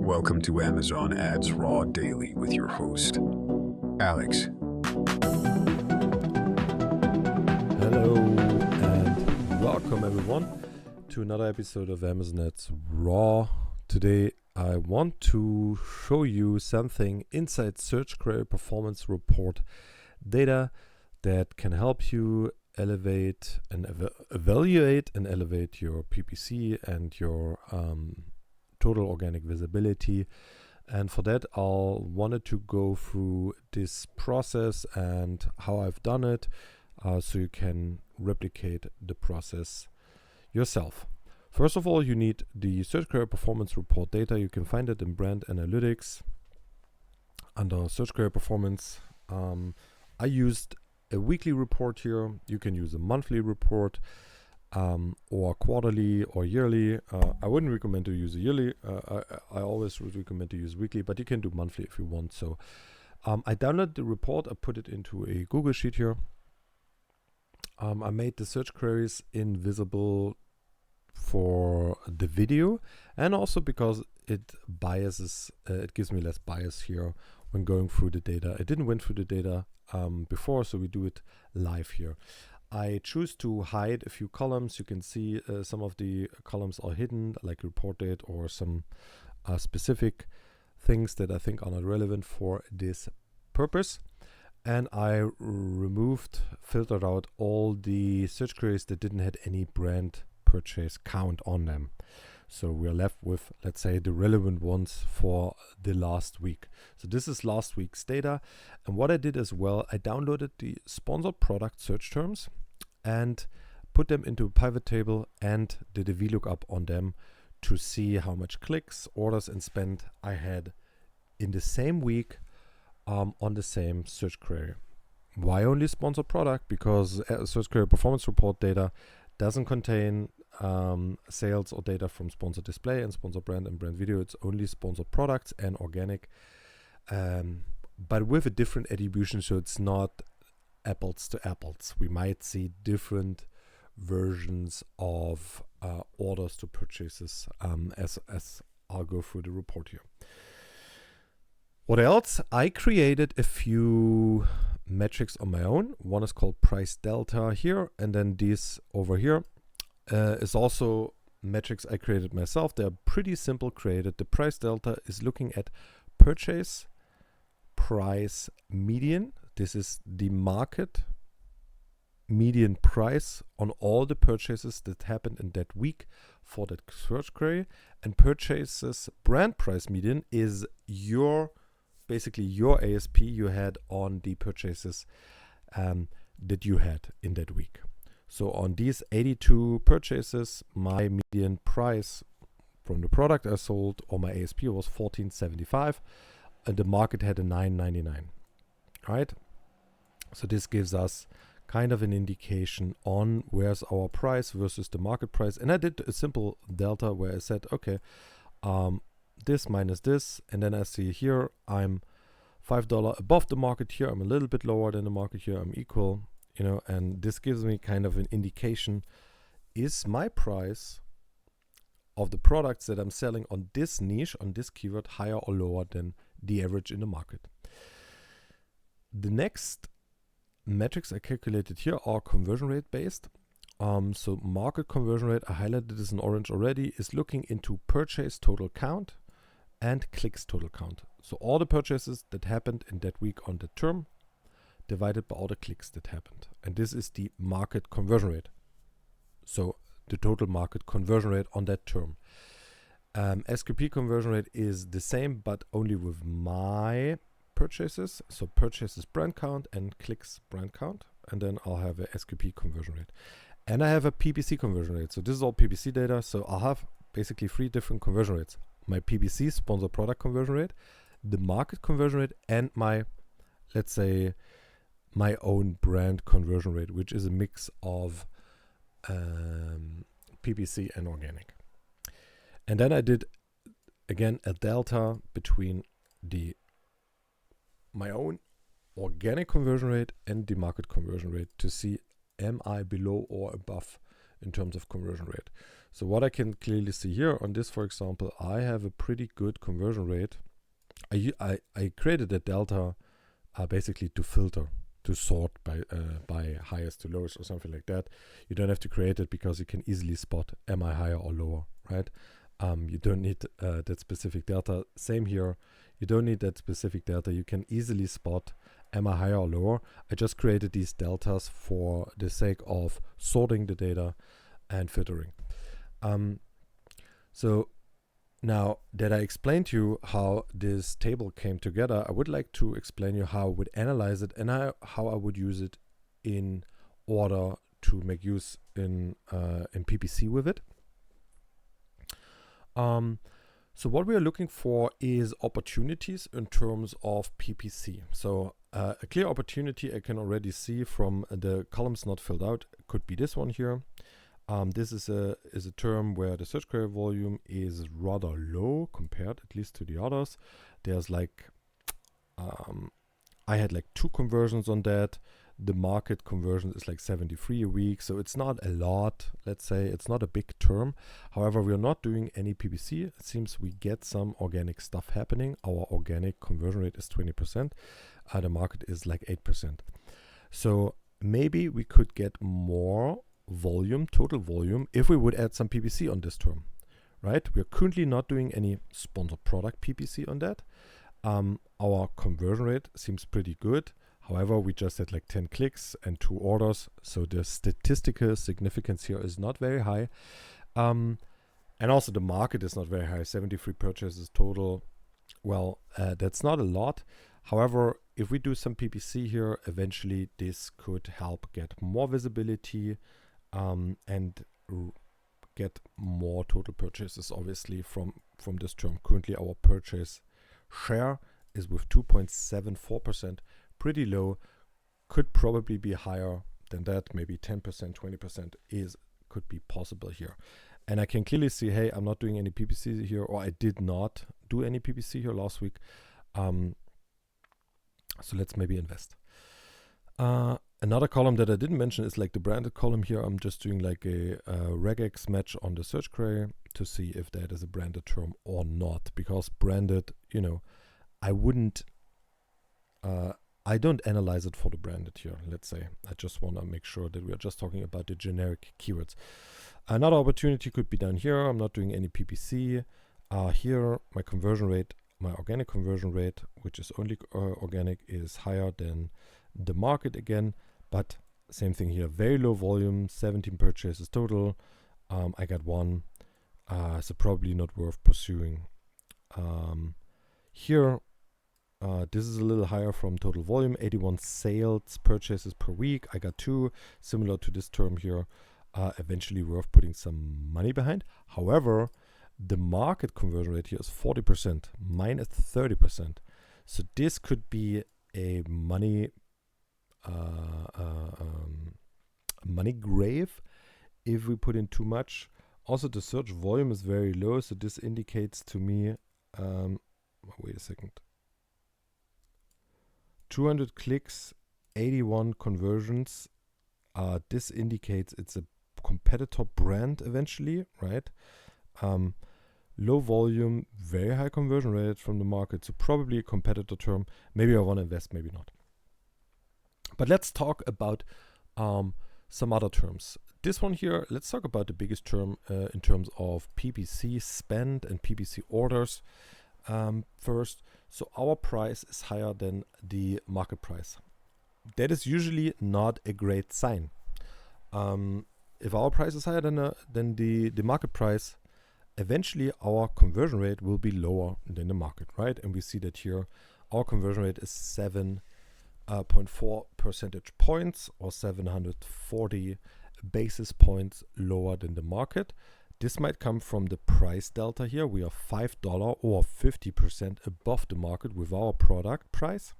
Welcome to Amazon Ads Raw Daily with your host, Alex. Hello and welcome everyone to another episode of Amazon Ads Raw. Today I want to show you something inside Search Query Performance Report data that can help you elevate and evaluate and elevate your PPC and your total organic visibility. And for that, I wanted to go through this process and how I've done it, so you can replicate the process yourself. First of all, you need the Search Query Performance Report data. You can find it in Brand Analytics under Search Query Performance. I used a weekly report here. You can use a monthly report, or quarterly or yearly. I wouldn't recommend to use a yearly. I always would recommend to use weekly, but you can do monthly if you want. So I downloaded the report. I put it into a Google Sheet here. I made the search queries invisible for the video, and also because it biases, it gives me less bias here when going through the data. I didn't went through the data before, so we do it live here. I choose to hide a few columns. You can see some of the columns are hidden, like report date or some specific things that I think are not relevant for this purpose. And I filtered out all the search queries that didn't have any brand purchase count on them. So we're left with, let's say, the relevant ones for the last week. So this is last week's data. And what I did as well, I downloaded the sponsored product search terms and put them into a pivot table and did a VLOOKUP on them to see how much clicks, orders, and spend I had in the same week on the same search query. Why only sponsored product? Because Search Query Performance Report data doesn't contain sales or data from sponsored display and sponsored brand and brand video. It's only sponsored products and organic, but with a different attribution, so it's not apples to apples. We might see different versions of orders to purchases as I'll go through the report here. What else? I created a few metrics on my own. One is called price delta here, and then this over here is also metrics I created myself. They're pretty simple created. The price delta is looking at purchase price median. This is the market median price on all the purchases that happened in that week for that search query. And purchases brand price median is basically your ASP you had on the purchases that you had in that week. So on these 82 purchases, my median price from the product I sold, or my ASP, was $14.75, and the market had a $9.99. Right? So this gives us kind of an indication on where's our price versus the market price. And I did a simple delta where I said, okay, this minus this, and then I see here I'm $5 above the market. Here I'm a little bit lower than the market. Here I'm equal, and this gives me kind of an indication: is my price of the products that I'm selling on this niche, on this keyword, higher or lower than the average in the market? The next metrics I calculated here are conversion rate based. So market conversion rate, I highlighted this in orange already, is looking into purchase total count and clicks total count. So all the purchases that happened in that week on the term divided by all the clicks that happened. And this is the market conversion rate. So the total market conversion rate on that term. SQP conversion rate is the same, but only with my purchases. So purchases brand count and clicks brand count. And then I'll have a SQP conversion rate. And I have a PPC conversion rate. So this is all PPC data. So I'll have basically 3 different conversion rates: my PPC, sponsored product conversion rate, the market conversion rate, and my, let's say, my own brand conversion rate, which is a mix of PPC and organic. And then I did, again, a delta between my own organic conversion rate and the market conversion rate to see, am I below or above in terms of conversion rate. So what I can clearly see here on this, for example, I have a pretty good conversion rate. I created a delta basically to filter, to sort by highest to lowest or something like that. You don't have to create it because you can easily spot, am I higher or lower, right? You don't need that specific delta. Same here. You don't need that specific delta. You can easily spot, am I higher or lower? I just created these deltas for the sake of sorting the data and filtering. So now that I explained to you how this table came together, I would like to explain you how I would analyze it and how I would use it in order to make use in PPC with it. So what we are looking for is opportunities in terms of PPC. So a clear opportunity I can already see from the columns not filled out could be this one here. This is a term where the search query volume is rather low compared at least to the others. There's like, I had like 2 conversions on that. The market conversion is like 73 a week. So it's not a lot, let's say. It's not a big term. However, we are not doing any PPC. It seems we get some organic stuff happening. Our organic conversion rate is 20%. The market is like 8%. So maybe we could get more volume, total volume, if we would add some PPC on this term, right? We're currently not doing any sponsored product PPC on that. Our conversion rate seems pretty good. However, we just had like 10 clicks and 2 orders, so the statistical significance here is not very high. And also the market is not very high, 73 purchases total. Well, that's not a lot. However, if we do some PPC here, eventually this could help get more visibility and get more total purchases, obviously, from this term. Currently, our purchase share is with 2.74%, pretty low. Could probably be higher than that, maybe 10%, 20% could be possible here. And I can clearly see, hey, I'm not doing any PPC here, or I did not do any PPC here last week. So let's maybe invest. Another column that I didn't mention is like the branded column here. I'm just doing like a regex match on the search query to see if that is a branded term or not. Because branded, I don't analyze it for the branded here, let's say. I just want to make sure that we are just talking about the generic keywords. Another opportunity could be down here. I'm not doing any PPC. Here, my conversion rate, my organic conversion rate, which is only organic, is higher than the market again. But same thing here, very low volume, 17 purchases total. I got 1, so probably not worth pursuing. Here, this is a little higher from total volume, 81 sales purchases per week. I got 2, similar to this term here. Eventually worth putting some money behind. However, the market conversion rate here is 40%, minus 30%. So this could be a money grave if we put in too much. Also, the search volume is very low, so this indicates to me, wait a second, 200 clicks, 81 conversions. This indicates it's a competitor brand eventually, right? Low volume, very high conversion rate from the market, so probably a competitor term. Maybe I want to invest, maybe not. But let's talk about some other terms. This one here, let's talk about the biggest term in terms of PPC spend and PPC orders first. So our price is higher than the market price. That is usually not a great sign. If our price is higher than the market price, eventually our conversion rate will be lower than the market, right? And we see that here our conversion rate is 7.4 percentage points, or 740 basis points lower than the market. This might come from the price delta here. We are $5 or 50% above the market with our product price.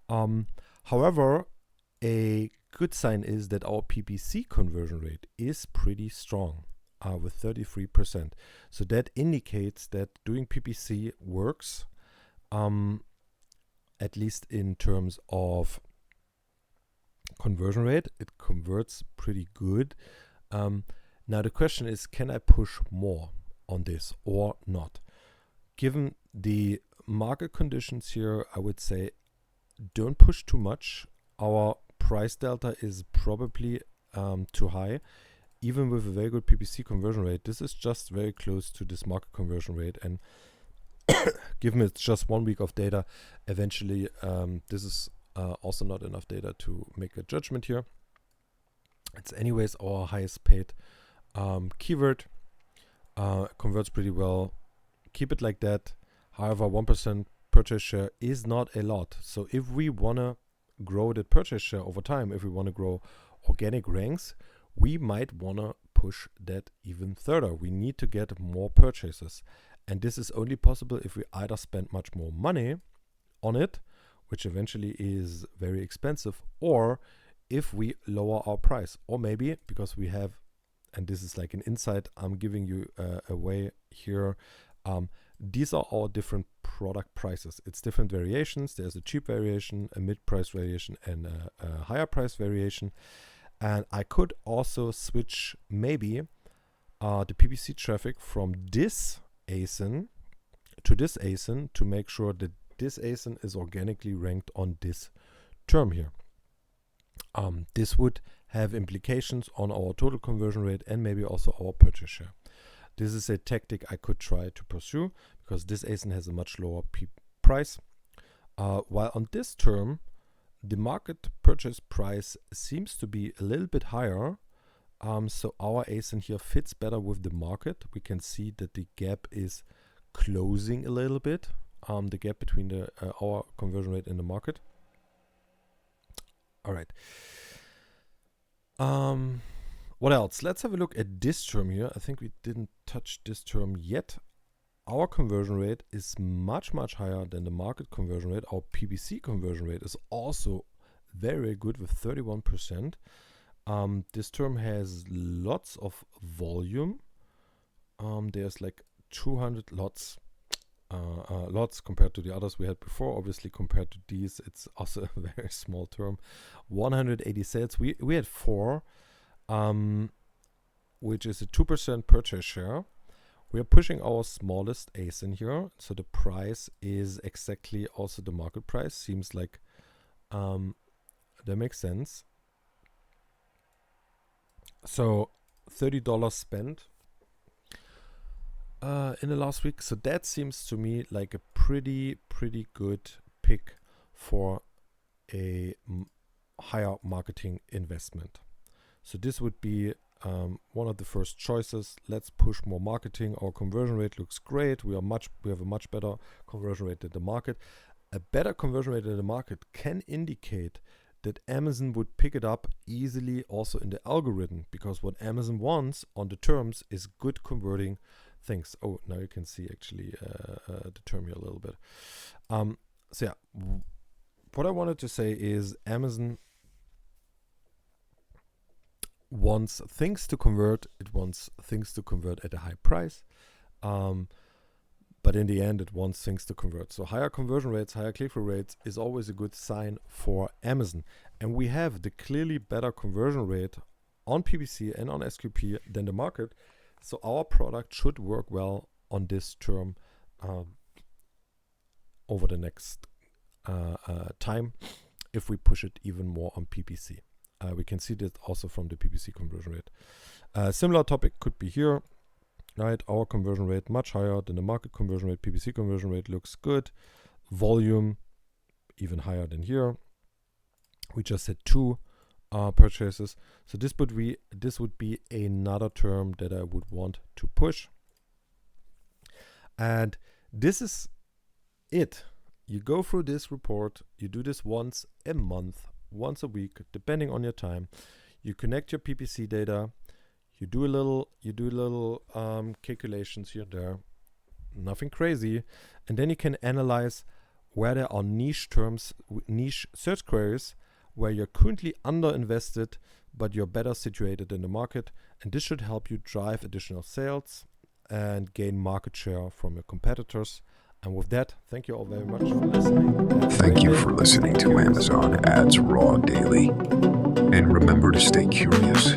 However, a good sign is that our PPC conversion rate is pretty strong with 33%. So that indicates that doing PPC works, at least in terms of conversion rate. It converts pretty good. Now the question is, can I push more on this or not? Given the market conditions here, I would say don't push too much. Our price delta is probably too high. Even with a very good PPC conversion rate, this is just very close to this market conversion rate. And given it's just 1 week of data, eventually this is also not enough data to make a judgment here. It's anyways our highest paid keyword. Converts pretty well. Keep it like that. However, 1% purchase share is not a lot. So if we want to grow the purchase share over time, if we want to grow organic ranks, we might want to push that even further. We need to get more purchases. And this is only possible if we either spend much more money on it, which eventually is very expensive, or if we lower our price. Or maybe because we have, and this is like an insight I'm giving you away here, these are all different product prices. It's different variations. There's a cheap variation, a mid-price variation, and a higher price variation. And I could also switch maybe the PPC traffic from this ASIN to this ASIN to make sure that this ASIN is organically ranked on this term here. This would have implications on our total conversion rate and maybe also our purchase share. This is a tactic I could try to pursue because this ASIN has a much lower price. While on this term, the market purchase price seems to be a little bit higher. So our ASIN here fits better with the market. We can see that the gap is closing a little bit. The gap between our conversion rate and the market. All right. What else? Let's have a look at this term here. I think we didn't touch this term yet. Our conversion rate is much, much higher than the market conversion rate. Our PPC conversion rate is also very, very good with 31%. This term has lots of volume. There's like 200 lots compared to the others we had before. Obviously, compared to these, it's also a very small term. 180 sales. We had 4, which is a 2% purchase share. We are pushing our smallest ASIN here, so the price is exactly also the market price. Seems like that makes sense. So $30 spent in the last week. So that seems to me like a pretty good pick for a higher marketing investment. So this would be one of the first choices. Let's push more marketing. Our conversion rate looks great. We have a much better conversion rate than the market. A better conversion rate than the market can indicate that Amazon would pick it up easily also in the algorithm, because what Amazon wants on the terms is good converting things. Oh, now you can see actually the term here a little bit. So yeah, what I wanted to say is Amazon wants things to convert. It wants things to convert at a high price. But in the end, it wants things to convert. So higher conversion rates, higher click-through rates is always a good sign for Amazon. And we have the clearly better conversion rate on PPC and on SQP than the market. So our product should work well on this term over the next time if we push it even more on PPC. We can see that also from the PPC conversion rate. Similar topic could be here. Right, our conversion rate much higher than the market conversion rate. PPC conversion rate looks good. Volume even higher than here. We just had 2 purchases. So this would be another term that I would want to push. And this is it. You go through this report. You do this once a month, once a week, depending on your time. You connect your PPC data. You do a little calculations here and there, nothing crazy, and then you can analyze where there are niche terms, niche search queries where you're currently underinvested, but you're better situated in the market, and this should help you drive additional sales and gain market share from your competitors. And with that, thank you all very much for listening. Thank you for listening to Amazon Ads Raw Daily. And remember to stay curious.